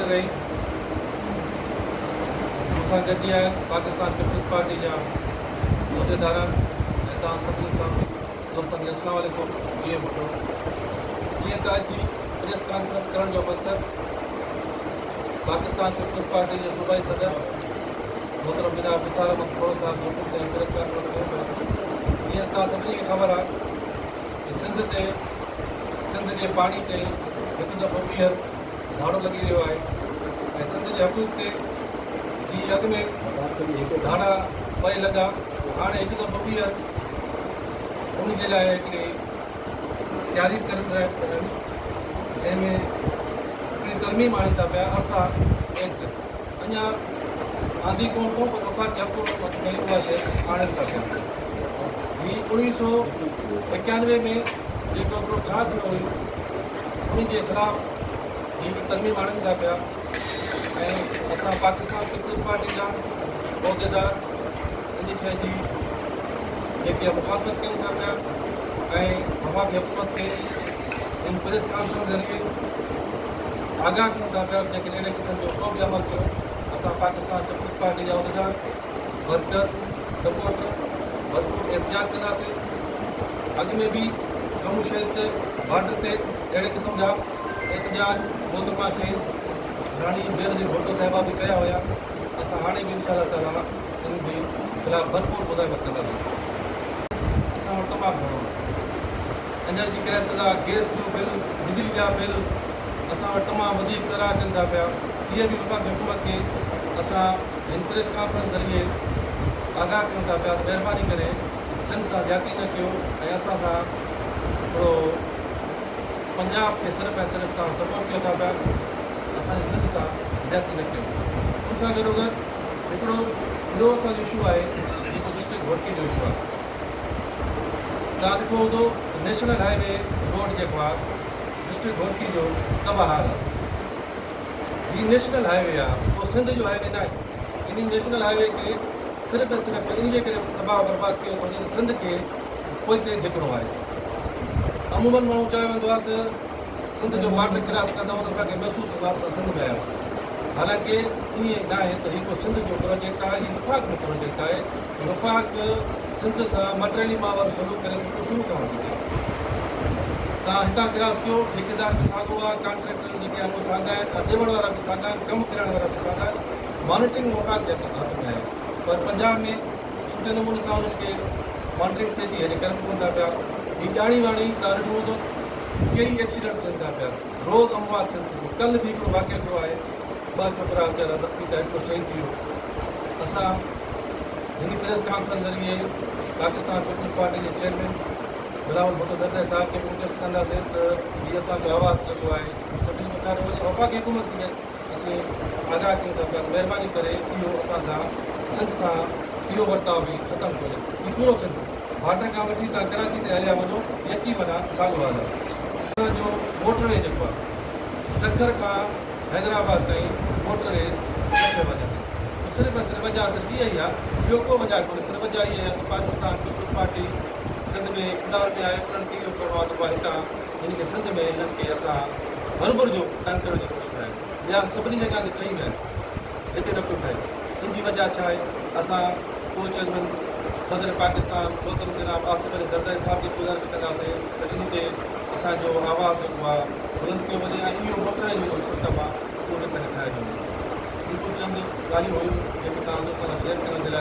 रही मूंसां गॾिजी आया पाकिस्तान पीपल्स पार्टी जा उहिदेदारनि ऐं तव्हां सभिनी सां दोस्तनि खे अस्सलाम वालेकुम। जीअं ॿुधो जीअं त अॼु जी प्रेस कॉन्फ्रेंस करण जो मक़सदु पाकिस्तान पीपल्स पार्टी जे सूबाई सदर मोहतरम जनाब निसार अहमद खोड़ साहब जो ते प्रेस कॉन्फ्रेंस कयो पियो। जीअं तव्हां सभिनी खे ख़बर आहे कि सिंध जे पाणी ते हिकु दफ़ो ॿीहर धाड़ो लॻी रहियो आहे ऐं सिंध जे हक़ूक़ ते जीअं अॻु में धाड़ा ॿई लॻा, हाणे हिकु दफ़ो ॿीहर उन जे लाइ हिकिड़ी तयारी करे रहिया आहिनि, जंहिंमें हिकिड़ी तरमीम आणनि था पिया अरसा एक्ट। अञा आंधी कोन पर वफ़ाक़ी हुकूमत में उहा शइ आणनि था पिया। ही 1991 में जेको हिकिड़ो ठाह थियो हुयो उन जे ख़िलाफ़ ही बि तरमीम आणनि था पिया ऐं असां पाकिस्तान पीपल्स पार्टी जा उहिदेदार इन शइ जी जेके मुखालफ़त कयूं था पिया ऐं वफ़ाक़ी हुकूमत खे इन प्रेस कॉन्फ्रेंस ज़रिए आगाह कयूं था पिया जेके अहिड़े क़िस्म जो को बि अमल थियो असां पाकिस्तान पीपल्स पार्टी जा उहिदेदार वर्कर सपोर्टर भरपूर एहतियात कंदासीं। अॻु में बि जम्मू शहर ते बॉर्डर ते अहिड़े क़िस्म जा एहतजाज मोहतरमा शहीद राणी बेर जे भुट्टो साहिबा बि कया हुआ। असां हाणे बि इंशा अल्लाह ताला इन जे ख़िलाफ़ भरपूर मुज़ाहिमत कंदासीं। असां वटि तमामु घणो एनर्जी गैस जा गैस जो बिल बिजली जा बिल असां वटि तमामु वधीक करार अचनि था पिया। इहे बि वफ़ाक़ी हुकूमत खे असां हिन प्रेस कॉन्फ्रेंस ज़रिए आगाह कयूं था पिया। महिरबानी करे सिंध सां ज्यादती न कयो ऐं असां सां थोरो पंजाब खे सिर्फ़ु ऐं सिर्फ़ु तव्हां सपोर्ट कयो था पिया, असांजे सिंध सां ज्यादती न कयो। उन सां गॾोगॾु हिकिड़ो ॿियो असांजो इशू आहे जेको डिस्ट्रिक्ट घोटकी जो इशू आहे। तव्हां ॾिठो हूंदो नेशनल हाईवे रोड जेको आहे डिस्ट्रिक्ट घोटकी जो तबाह हाल आहे। हीउ नेशनल हाईवे आहे, उहो सिंध जो हाईवे न आहे। इन नेशनल हाईवे खे सिर्फ़ु ऐं सिर्फ़ु इन जे करे तबाह बर्बाद कयो कोन्हे सिंध खे पोइते धिकणो आहे। अमूमन माण्हू चयो वेंदो आहे त सिंध जो बॉर्डर क्रॉस कंदा त असांखे महसूसु थींदो आहे त सिंध में आहियां। हालांकि ईअं न आहे त हिकु सिंध जो प्रोजेक्ट आहे, हीउ वफ़ाक़ जो प्रोजेक्ट आहे। वफ़ाक़ सिंध सां मटेरियली मावर सलूक करे शुरू करणु घुरिजे। तव्हां हितां क्रॉस कयो, ठेकेदार बि साॻियो आहे, कॉन्ट्रेक्टर जेके आहिनि उहे साॻा आहिनि, ॾियण वारा बि साॻा आहिनि, कमु करण वारा बि साॻा आहिनि। मॉनिटरिंग वफ़ाक़ जे हथ में आहे, पर पंजाब में सुठे नमूने सां उन्हनि खे मॉनिटरिंग थिए थी, हेॾे करनि कोन था पिया। हीअ ॼाणी वाणी तव्हां ॾिठो हूंदो कई एक्सीडेंट थियनि था पिया, रोज़ अमवात थियनि थियूं। कल्ह बि हिकिड़ो वाक़ियो थियो आहे, 2 छोकिरा वीचारा ज़ख़्मी थिया, हिकिड़ो शहीद थी वियो। असां हिन प्रेस कॉन्फ्रेंस ज़रिए पाकिस्तान पीपल्स पार्टी जे चेयरमैन बिलावल भुट्टो ज़रदारी साहिब खे रिक्वेस्ट कंदासीं त हीअ असांजो आवाज़ु जेको आहे सभिनी मथां वञे। वफ़ाक़ी हुकूमत खे असीं आगाह कयूं था पिया, महिरबानी करे इहो असां सां सिंध सां इहो वर्ताव बि ख़तमु करे। हीउ पूरो सिंध बॉर्डर खां वठी तव्हां कराची ते हलिया वञो, यकी माना साॻियो हाल आहे। असांजो मोटरवे जेको आहे सखर खां हैदराबाद ताईं मोटरवे वञे थी, सिर्फ़ु ऐं सिर्फ़ु वजह सिर्फ़ु इहा ई आहे, ॿियो को वजह कोन्हे। सिर्फ़ु वजह इहा आहे त पाकिस्तान पीपल्स पार्टी सिंध में इक़्तिदार में आहे, उन्हनि खे इहो करिणो आहे त पोइ हितां हिन खे सिंध में हिननि खे असां बराबरि जो काइमु करण जी कोशिशि कयूं। ॿिया सभिनी जॻह ते कयूं आहिनि, हिते न पियो ठहे। इन जी वजह छा आहे? असां को चेयरमैन सदर पाकिस्तान मोहतरम जनाब आसिफ अली ज़रदारी साहिब खे गुज़ारिश कंदासीं त इन ते असांजो आवाज़ु जेको आहे बुलंद कयो वञे ऐं इहो मोटरवे जो सिस्टम आहे उहो असांखे ठाहियो वञे। इहे कुझु चंद ॻाल्हियूं हुयूं जेके तव्हां दोस्तनि सां शेयर करण जे लाइ